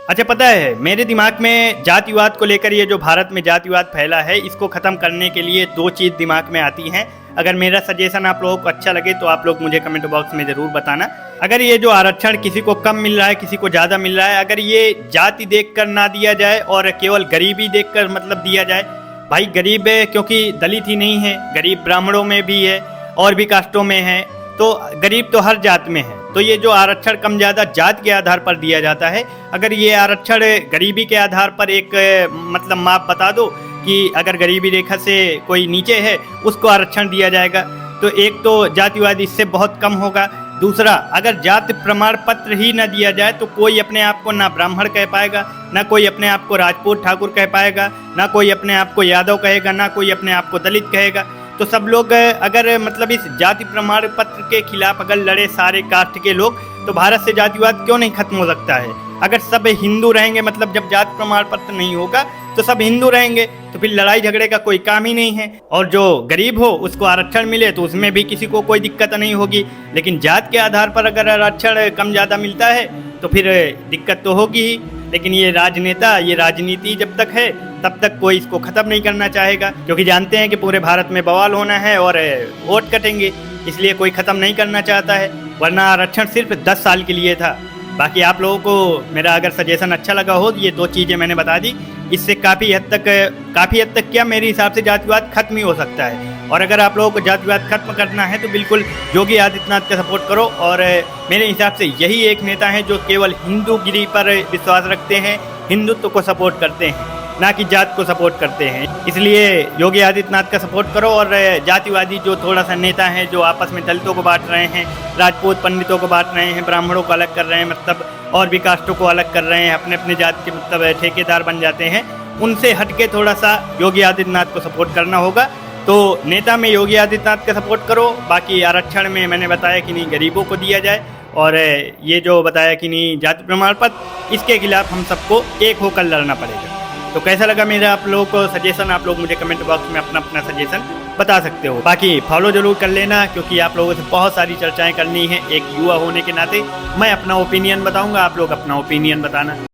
अच्छा, पता है मेरे दिमाग में जातिवाद को लेकर, ये जो भारत में जातिवाद फैला है, इसको ख़त्म करने के लिए दो चीज़ दिमाग में आती हैं। अगर मेरा सजेशन आप लोगों को अच्छा लगे तो आप लोग मुझे कमेंट बॉक्स में ज़रूर बताना। अगर ये जो आरक्षण किसी को कम मिल रहा है, किसी को ज़्यादा मिल रहा है, अगर ये जाति देखकर ना दिया जाए और केवल गरीबी देखकर मतलब दिया जाए। भाई गरीब है क्योंकि दलित ही नहीं है, गरीब ब्राह्मणों में भी है और भी कास्टों में है, तो गरीब तो हर जात में है। तो ये जो आरक्षण कम ज़्यादा जात के आधार पर दिया जाता है, अगर ये आरक्षण गरीबी के आधार पर एक मतलब माप बता दो कि अगर गरीबी रेखा से कोई नीचे है उसको आरक्षण दिया जाएगा, तो एक तो जातिवाद इससे बहुत कम होगा। दूसरा, अगर जाति प्रमाण पत्र ही न दिया जाए तो कोई अपने आप को ना ब्राह्मण कह पाएगा, ना कोई अपने आप को राजपूत ठाकुर कह पाएगा, ना कोई अपने आप को यादव कहेगा, ना कोई अपने आप को दलित कहेगा। तो सब लोग अगर मतलब इस जाति प्रमाण पत्र के खिलाफ अगर लड़े सारे कास्ट के लोग, तो भारत से जातिवाद क्यों नहीं खत्म हो सकता है। अगर सब हिंदू रहेंगे, मतलब जब जाति प्रमाण पत्र नहीं होगा तो सब हिंदू रहेंगे, तो फिर लड़ाई झगड़े का कोई काम ही नहीं है। और जो गरीब हो उसको आरक्षण मिले तो उसमें भी किसी को कोई दिक्कत नहीं होगी। लेकिन जात के आधार पर अगर आरक्षण कम ज़्यादा मिलता है तो फिर दिक्कत तो होगी ही। लेकिन ये राजनेता, ये राजनीति जब तक है तब तक कोई इसको ख़त्म नहीं करना चाहेगा, क्योंकि जानते हैं कि पूरे भारत में बवाल होना है और वोट कटेंगे, इसलिए कोई ख़त्म नहीं करना चाहता है। वरना आरक्षण सिर्फ 10 साल के लिए था। बाकी आप लोगों को मेरा अगर सजेशन अच्छा लगा हो, ये दो चीज़ें मैंने बता दी, इससे काफ़ी हद तक क्या मेरे हिसाब से जातिवाद खत्म ही हो सकता है। और अगर आप लोगों को जातिवाद खत्म करना है तो बिल्कुल योगी आदित्यनाथ का सपोर्ट करो। और मेरे हिसाब से यही एक नेता हैं जो केवल हिंदूगिरी पर विश्वास रखते हैं, हिंदुत्व को सपोर्ट करते हैं, ना कि जात को सपोर्ट करते हैं। इसलिए योगी आदित्यनाथ का सपोर्ट करो। और जातिवादी जो थोड़ा सा नेता हैं जो आपस में दलितों को बांट रहे हैं, राजपूत पंडितों को बांट रहे हैं, ब्राह्मणों को अलग कर रहे हैं, मतलब और भी कास्टों को अलग कर रहे हैं, अपने अपने जात के मतलब ठेकेदार बन जाते हैं, उनसे हटके थोड़ा सा योगी आदित्यनाथ को सपोर्ट करना होगा। तो नेता में योगी आदित्यनाथ का सपोर्ट करो। बाकी आरक्षण में मैंने बताया कि नहीं गरीबों को दिया जाए, और ये जो बताया कि नहीं जाति प्रमाण पत्र, इसके खिलाफ हम सबको एक होकर लड़ना पड़ेगा। तो कैसा लगा मेरा आप लोगों को सजेशन, आप लोग मुझे कमेंट बॉक्स में अपना अपना सजेशन बता सकते हो। बाकी फॉलो जरूर कर लेना, क्योंकि आप लोगों से बहुत सारी चर्चाएं करनी है। एक युवा होने के नाते मैं अपना ओपिनियन बताऊंगा, आप लोग अपना ओपिनियन बताना।